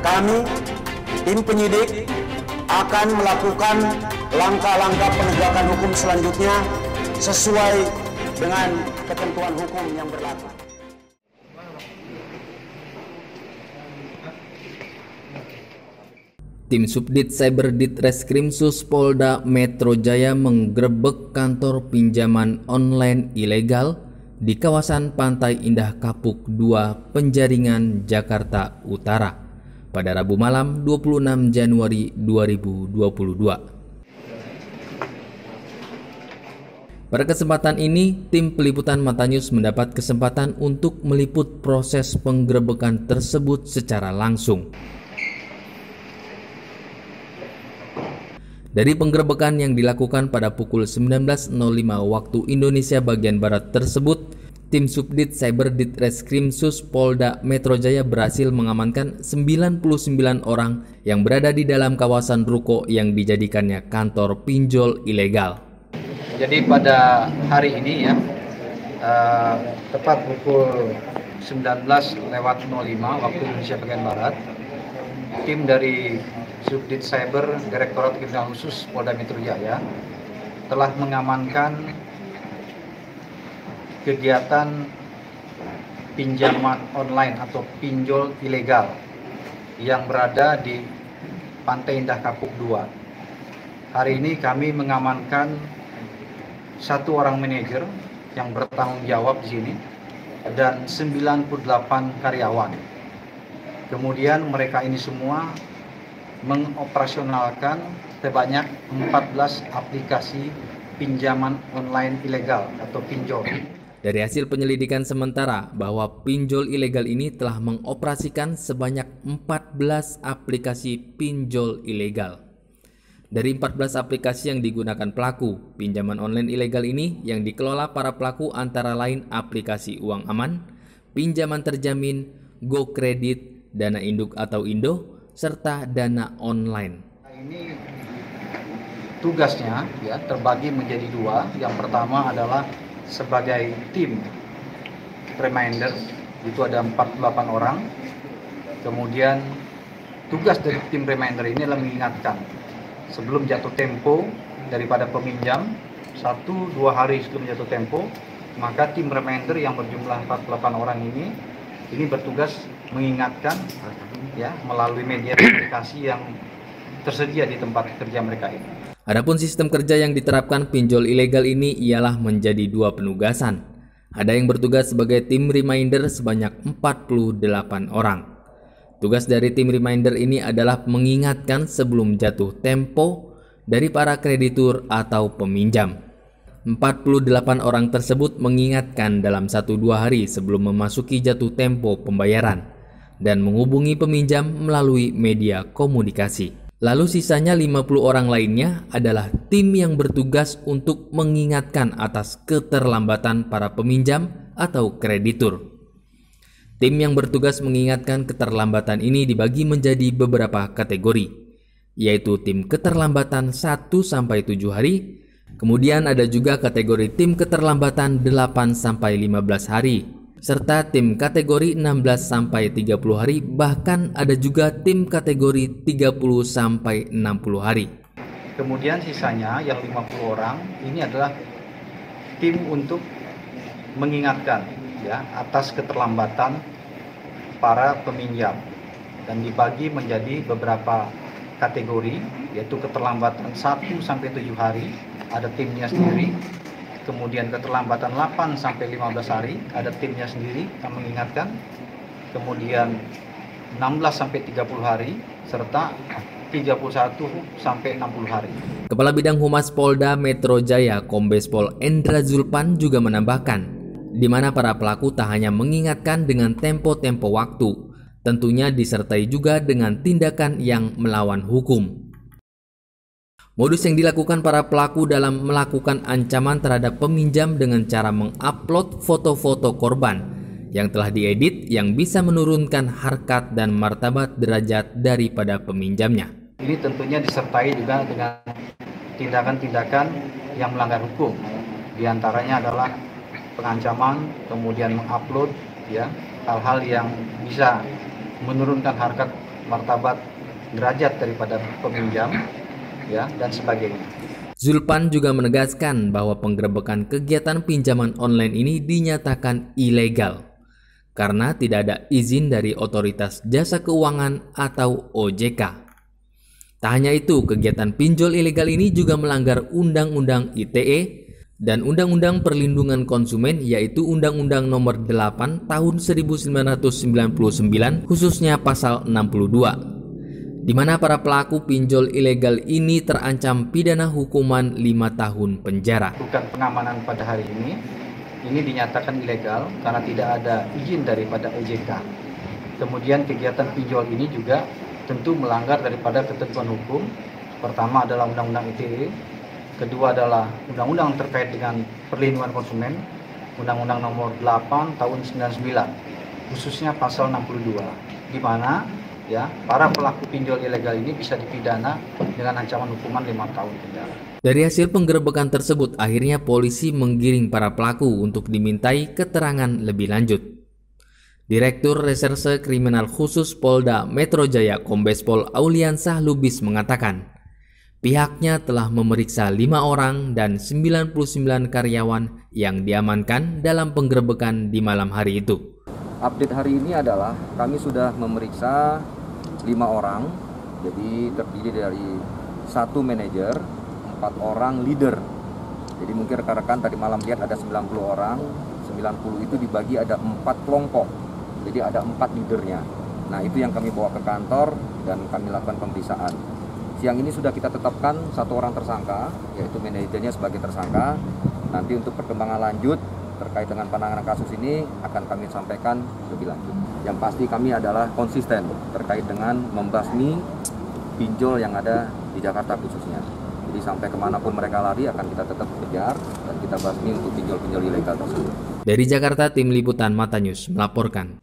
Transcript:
Kami, tim penyidik, akan melakukan langkah-langkah penegakan hukum selanjutnya sesuai dengan ketentuan hukum yang berlaku. Tim Subdit Cyber Ditreskrimsus Polda Metro Jaya menggerebek kantor pinjaman online ilegal di kawasan Pantai Indah Kapuk 2, Penjaringan, Jakarta Utara pada Rabu malam 26 Januari 2022. Pada kesempatan ini, tim peliputan Mata News mendapat kesempatan untuk meliput proses penggerebekan tersebut secara langsung. Dari penggerebekan yang dilakukan pada pukul 19.05 waktu Indonesia bagian Barat tersebut, tim Subdit Cyber Ditreskrimsus Polda Metro Jaya berhasil mengamankan 99 orang yang berada di dalam kawasan ruko yang dijadikannya kantor pinjol ilegal. Jadi pada hari ini ya, tepat pukul 19.05 waktu Indonesia bagian Barat, tim dari Subdit Cyber Direktorat Kriminal Khusus Polda Metro Jaya telah mengamankan kegiatan pinjaman online atau pinjol ilegal yang berada di Pantai Indah Kapuk 2. Hari ini kami mengamankan satu orang manajer yang bertanggung jawab di sini dan 98 karyawan. Kemudian mereka ini semua mengoperasionalkan sebanyak 14 aplikasi pinjaman online ilegal atau pinjol. Dari hasil penyelidikan sementara bahwa pinjol ilegal ini telah mengoperasikan sebanyak 14 aplikasi pinjol ilegal. Dari 14 aplikasi yang digunakan pelaku pinjaman online ilegal ini yang dikelola para pelaku antara lain aplikasi Uang Aman, Pinjaman Terjamin, GoKredit, Dana Induk atau Indo, serta dana online. Ini tugasnya ya terbagi menjadi dua. Yang pertama adalah sebagai tim reminder, itu ada 48 orang. Kemudian tugas dari tim reminder ini adalah mengingatkan sebelum jatuh tempo daripada peminjam 1-2 hari sebelum jatuh tempo, maka tim reminder yang berjumlah 48 orang ini bertugas mengingatkan ya melalui media komunikasi yang tersedia di tempat kerja mereka ini. Adapun sistem kerja yang diterapkan pinjol ilegal ini ialah menjadi 2 penugasan. Ada yang bertugas sebagai tim reminder sebanyak 48 orang. Tugas dari tim reminder ini adalah mengingatkan sebelum jatuh tempo dari para kreditur atau peminjam. 48 orang tersebut mengingatkan dalam 1-2 hari sebelum memasuki jatuh tempo pembayaran dan menghubungi peminjam melalui media komunikasi. Lalu sisanya 50 orang lainnya adalah tim yang bertugas untuk mengingatkan atas keterlambatan para peminjam atau kreditur. Tim yang bertugas mengingatkan keterlambatan ini dibagi menjadi beberapa kategori, yaitu tim keterlambatan 1-7 hari, kemudian ada juga kategori tim keterlambatan 8-15 hari, serta tim kategori 16-30 hari, bahkan ada juga tim kategori 30-60 hari. Kemudian sisanya yang 50 orang ini adalah tim untuk mengingatkan ya atas keterlambatan para peminjam dan dibagi menjadi beberapa kategori, yaitu keterlambatan 1-7 hari ada timnya sendiri. Kemudian keterlambatan 8-15 hari ada timnya sendiri yang mengingatkan. Kemudian 16-30 hari serta 31-60 hari. Kepala Bidang Humas Polda Metro Jaya Kombes Pol Endra Zulpan juga menambahkan, di mana para pelaku tak hanya mengingatkan dengan tempo-tempo waktu, tentunya disertai juga dengan tindakan yang melawan hukum. Modus yang dilakukan para pelaku dalam melakukan ancaman terhadap peminjam dengan cara mengupload foto-foto korban yang telah diedit yang bisa menurunkan harkat dan martabat derajat daripada peminjamnya. Ini tentunya disertai juga dengan tindakan-tindakan yang melanggar hukum. Di antaranya adalah pengancaman, kemudian mengupload ya hal-hal yang bisa menurunkan harkat martabat derajat daripada peminjam ya dan sebagainya. Zulpan juga menegaskan bahwa penggerebekan kegiatan pinjaman online ini dinyatakan ilegal karena tidak ada izin dari Otoritas Jasa Keuangan atau OJK. Tak hanya itu, kegiatan pinjol ilegal ini juga melanggar Undang-Undang ITE dan Undang-Undang Perlindungan Konsumen, yaitu Undang-Undang Nomor 8 Tahun 1999 khususnya Pasal 62. Di mana para pelaku pinjol ilegal ini terancam pidana hukuman 5 tahun penjara. Bukan pengamanan pada hari ini dinyatakan ilegal karena tidak ada izin daripada OJK. Kemudian kegiatan pinjol ini juga tentu melanggar daripada ketentuan hukum. Pertama adalah Undang-Undang ITE, kedua adalah Undang-Undang terkait dengan perlindungan konsumen, Undang-Undang Nomor 8 Tahun 99, khususnya Pasal 62, di mana ya, para pelaku pinjol ilegal ini bisa dipidana dengan ancaman hukuman 5 tahun penjara. Dari hasil penggerebekan tersebut, akhirnya polisi menggiring para pelaku untuk dimintai keterangan lebih lanjut. Direktur Reserse Kriminal Khusus Polda Metro Jaya Kombes Pol Auliansah Lubis mengatakan, pihaknya telah memeriksa 5 orang dan 99 karyawan yang diamankan dalam penggerebekan di malam hari itu. Update hari ini adalah kami sudah memeriksa 5 orang, jadi terdiri dari 1 manajer, 4 orang leader. Jadi mungkin rekan-rekan tadi malam lihat ada 90 orang, 90 itu dibagi ada 4 kelompok, jadi ada 4 leadernya. Nah itu yang kami bawa ke kantor dan kami lakukan pemeriksaan. Siang ini sudah kita tetapkan 1 orang tersangka, yaitu manajernya sebagai tersangka. Nanti untuk perkembangan lanjut terkait dengan penanganan kasus ini akan kami sampaikan lebih lanjut. Yang pasti kami adalah konsisten terkait dengan membasmi pinjol yang ada di Jakarta khususnya. Jadi sampai kemanapun mereka lari akan kita tetap kejar dan kita basmi untuk pinjol-pinjol ilegal tersebut. Dari Jakarta, Tim Liputan Mata News melaporkan.